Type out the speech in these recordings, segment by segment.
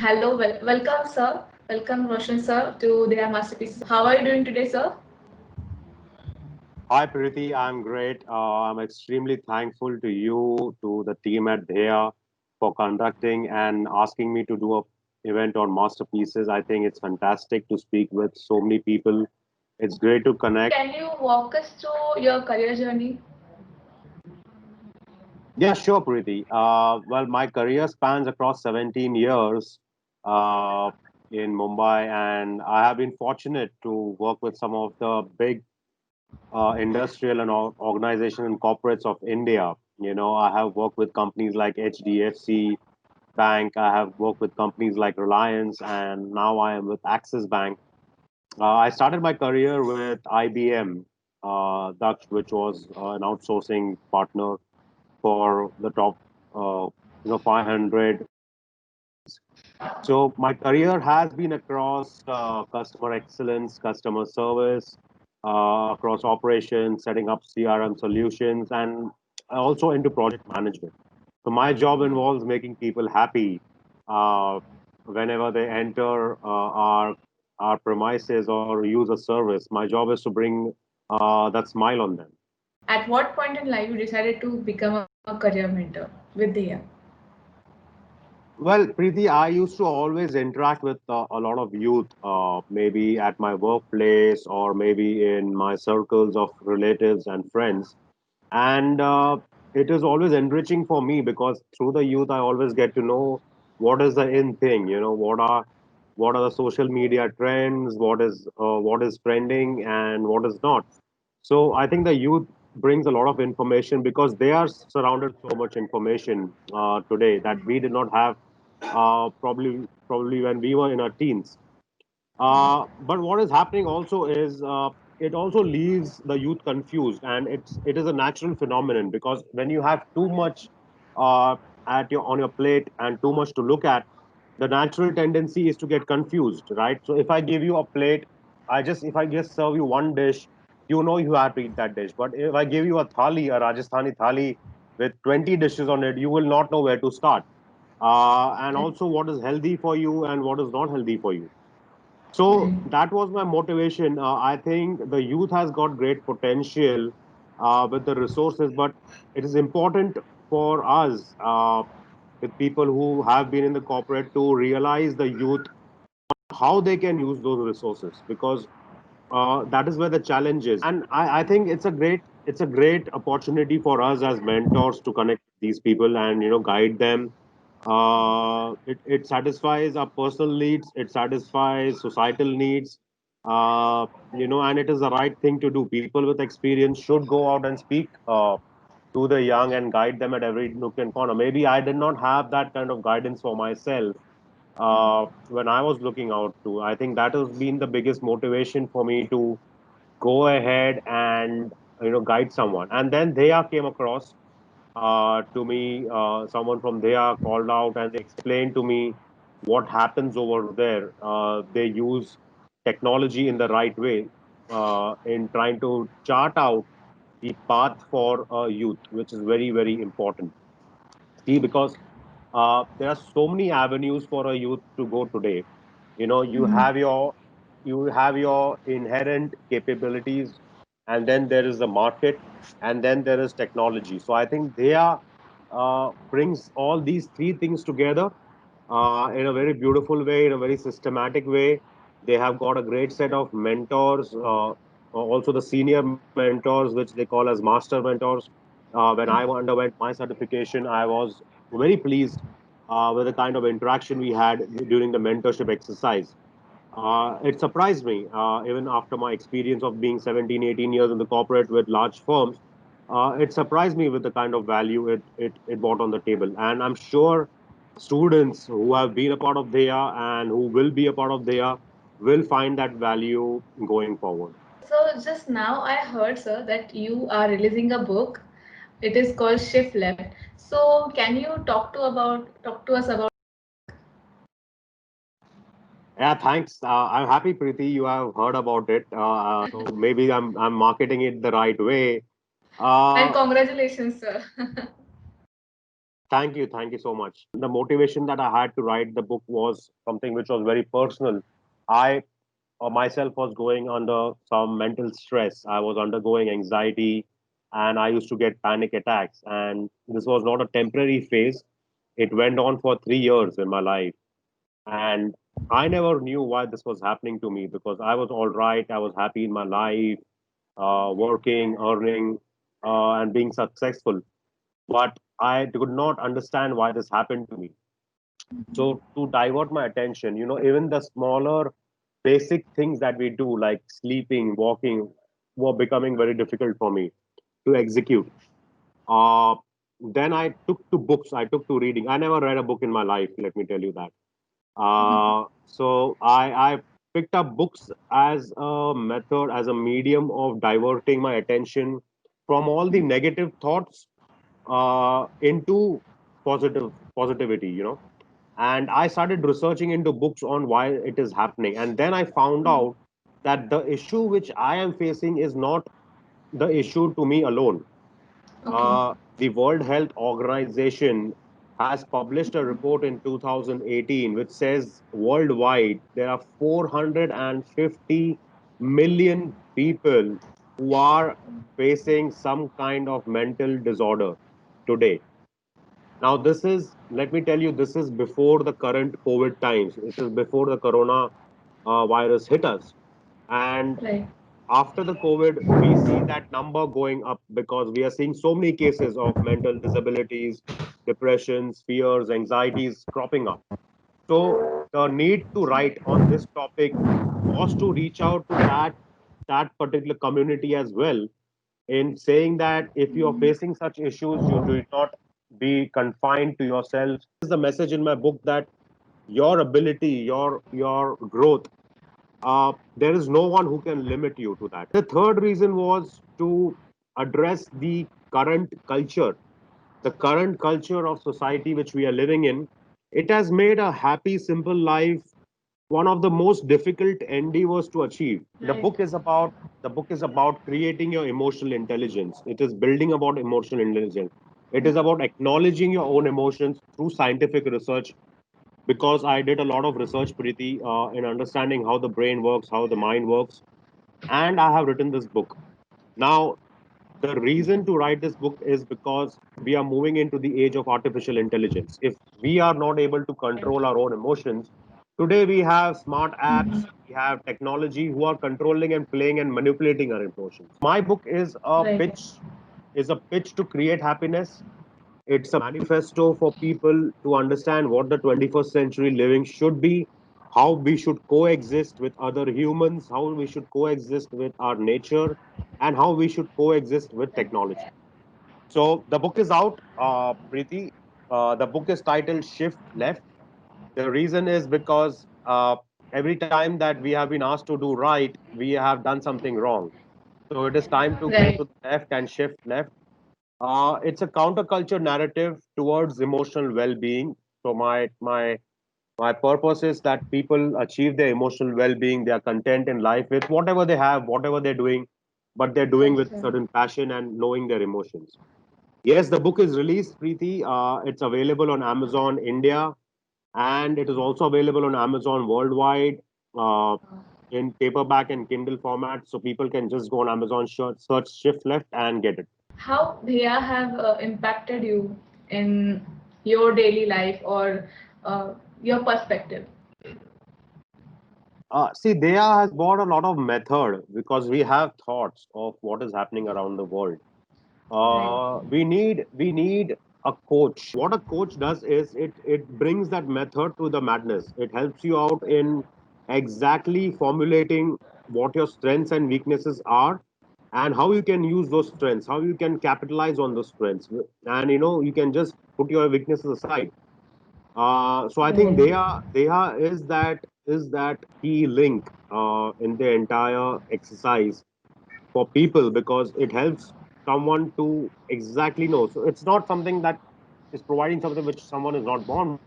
Hello, welcome, sir. Welcome, Roshan, sir, to their masterpieces. How are you doing today, sir? Hi, Priti. I'm great. I'm extremely thankful to you, to the team at Dheya for conducting and asking me to do a event on masterpieces. I think it's fantastic to speak with so many people. It's great to So, connect. can you walk us through your career journey? Yeah, sure, Priti. Well, my career spans across 17 years uh, in Mumbai, and I have been fortunate to work with some of the big industrial and organization and corporates of India. You know, I have worked with companies like HDFC Bank. I have worked with companies like Reliance, and now I am with Axis Bank. I started my career with IBM, Daksh, which was an outsourcing partner for the top, 500 companies. So my career has been across customer excellence, customer service, across operations, setting up CRM solutions, and also into project management. So my job involves making people happy uh, whenever they enter our premises or use a service. My job is to bring that smile on them. At what point in life you decided to become a career mentor with Diya? Well, Preeti, I used to always interact with a lot of youth, maybe at my workplace or maybe in my circles of relatives and friends. And it is always enriching for me because through the youth, I always get to know what is the in thing, what are the social media trends, what is trending and what is not. So I think the youth brings a lot of information because they are surrounded so much information today that we did not have probably when we were in our teens. But what is happening also is it also leaves the youth confused, and it is a natural phenomenon because when you have too much uh, at your on your plate and too much to look at, the natural tendency is to get confused, right? So if I give you a plate, if I just serve you one dish, you know you have to eat that dish. But if I give you a Rajasthani thali with 20 dishes on it, you will not know where to start. And also what is healthy for you and what is not healthy for you. So that was my motivation. I think the youth has got great potential with the resources, but it is important for us, with people who have been in the corporate, to realize the youth how they can use those resources because that is where the challenge is. And I think it's a great opportunity for us as mentors to connect these people and guide them. It satisfies our personal needs, it satisfies societal needs, and it is the right thing to do. People with experience should go out and speak to the young and guide them at every nook and corner. Maybe I did not have that kind of guidance for myself when I was looking out to. I think that has been the biggest motivation for me to go ahead and guide someone. And then Dheya came across to me. Someone from Dheya called out and they explained to me what happens over there. They use technology in the right way in trying to chart out the path for youth, which is very, very important. See, because there are so many avenues for a youth to go today. You have your inherent capabilities, and then there is the market, and then there is technology. So I think they are brings all these three things together in a very beautiful way, in a very systematic way. They have got a great set of mentors, also the senior mentors, which they call as master mentors. When I underwent my certification, I was very pleased with the kind of interaction we had during the mentorship exercise. It surprised me, even after my experience of being 17, 18 years in the corporate with large firms. It surprised me with the kind of value it brought on the table. And I'm sure students who have been a part of DEA and who will be a part of DEA will find that value going forward. So, just now I heard, sir, that you are releasing a book. It is called Shift Left. So, can you talk to us about? Yeah, thanks. I'm happy, Preeti, you have heard about it. So maybe I'm marketing it the right way. And Uh, congratulations, sir. Thank you so much. The motivation that I had to write the book was something which was very personal. I myself was going under some mental stress. I was undergoing anxiety and I used to get panic attacks. And this was not a temporary phase, it went on for 3 years in my life. And I never knew why this was happening to me because I was all right. I was happy in my life, working, earning, and being successful. But I could not understand why this happened to me. So to divert my attention, even the smaller basic things that we do, like sleeping, walking, were becoming very difficult for me to execute. Uh, then I took to books. I took to reading. I never read a book in my life. Let me tell you that. So I picked up books as a method, as a medium of diverting my attention from all the negative thoughts into positivity. And I started researching into books on why it is happening. And then I found out that the issue which I am facing is not the issue to me alone. Okay. The World Health Organization has published a report in 2018 which says worldwide there are 450 million people who are facing some kind of mental disorder today. Now, let me tell you, this is before the current COVID times. This is before the corona virus hit us. And Right. after the COVID, we see that number going up because we are seeing so many cases of mental disabilities, depressions, fears, anxieties cropping up. So the need to write on this topic was to reach out to that particular community as well, in saying that if you are facing such issues, you do not be confined to yourself. This is the message in my book that your ability, your growth, there is no one who can limit you to that. The third reason was to address the current culture of society which we are living in. It has made a happy, simple life one of the most difficult endeavors to achieve. Right. The book is about creating your emotional intelligence. It is building about emotional intelligence. It is about acknowledging your own emotions through scientific research, because I did a lot of research, Preeti, in understanding how the brain works, how the mind works, and I have written this book. Now, the reason to write this book is because we are moving into the age of artificial intelligence. If we are not able to Right. control our own emotions, today we have smart apps, we have technology who are controlling and playing and manipulating our emotions. So my book Right. is a pitch to create happiness. It's a manifesto for people to understand what the 21st century living should be, how we should coexist with other humans, how we should coexist with our nature, and how we should coexist with technology. So the book is out, Preeti. The book is titled Shift Left. The reason is because every time that we have been asked to do right, we have done something wrong. So it is time to go Right. to the left and shift left. It's a counterculture narrative towards emotional well-being. So my purpose is that people achieve their emotional well-being. They are content in life with whatever they have, whatever they're doing, but they're doing Yes, with sir. certain passion and knowing their emotions. Yes, the book is released, Preeti. It's available on Amazon India, and it is also available on Amazon worldwide, uh, in paperback and Kindle format. So people can just go on Amazon, search Shift Left, and get it. How they have impacted you in your daily life or your perspective? See, Daya has brought a lot of method because we have thoughts of what is happening around the world. Right. We need a coach. What a coach does is it brings that method to the madness. It helps you out in exactly formulating what your strengths and weaknesses are, and how you can use those strengths, how you can capitalize on those strengths, and you can just put your weaknesses aside. So I think Right. Deha is that key link in the entire exercise for people, because it helps someone to exactly know. So it's not something that is providing something which someone is not born with.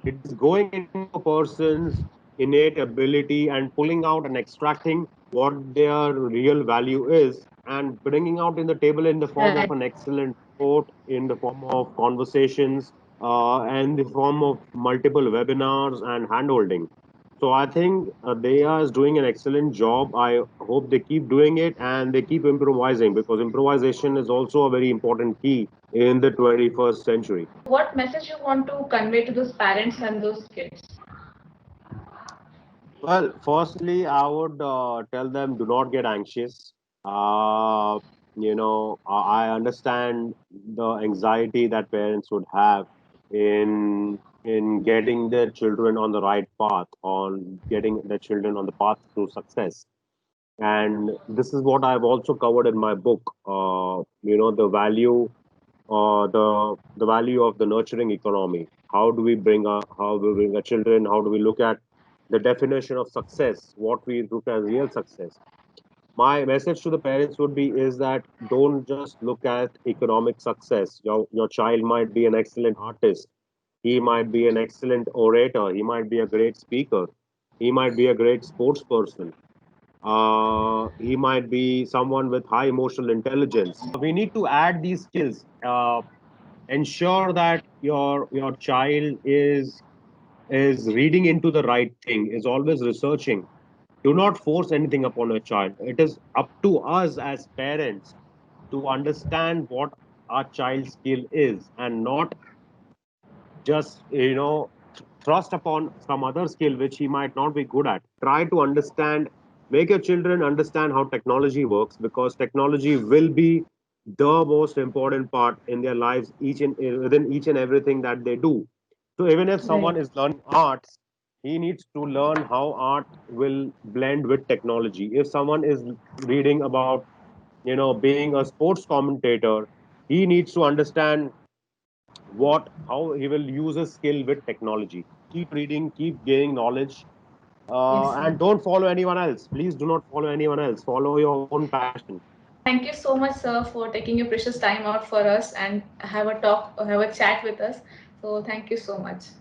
It is going into a person's innate ability and pulling out and extracting what their real value is, and bringing out in the table in the form Right. of an excellent quote, in the form of conversations, and the form of multiple webinars and handholding. So I think they are doing an excellent job. I hope they keep doing it and they keep improvising, because improvisation is also a very important key in the 21st century. What message you want to convey to those parents and those kids? Well, firstly, I would tell them, do not get anxious. Uh, I understand the anxiety that parents would have in getting their children on the right path, on getting their children on the path to success. And this is what I've also covered in my book. The value of the nurturing economy. How do we bring our children? How do we look at the definition of success? What we look as real success? My message to the parents would be is that don't just look at economic success. Your child might be an excellent artist. He might be an excellent orator. He might be a great speaker. He might be a great sports person. He might be someone with high emotional intelligence. We need to add these skills. Ensure that your child is reading into the right thing, is always researching. Do not force anything upon a child. It is up to us as parents to understand what our child's skill is, and not just thrust upon some other skill which he might not be good at. Try to understand, make your children understand how technology works, because technology will be the most important part in their lives, within each and everything that they do. So even if Right. someone is learning arts, he needs to learn how art will blend with technology. If someone is reading about being a sports commentator, he needs to understand how he will use his skill with technology. Keep reading, keep gaining knowledge, Yes, sir. and don't follow anyone else. Please do not follow anyone else. Follow your own passion. Thank you so much, sir, for taking your precious time out for us and have a talk, have a chat with us. So thank you so much.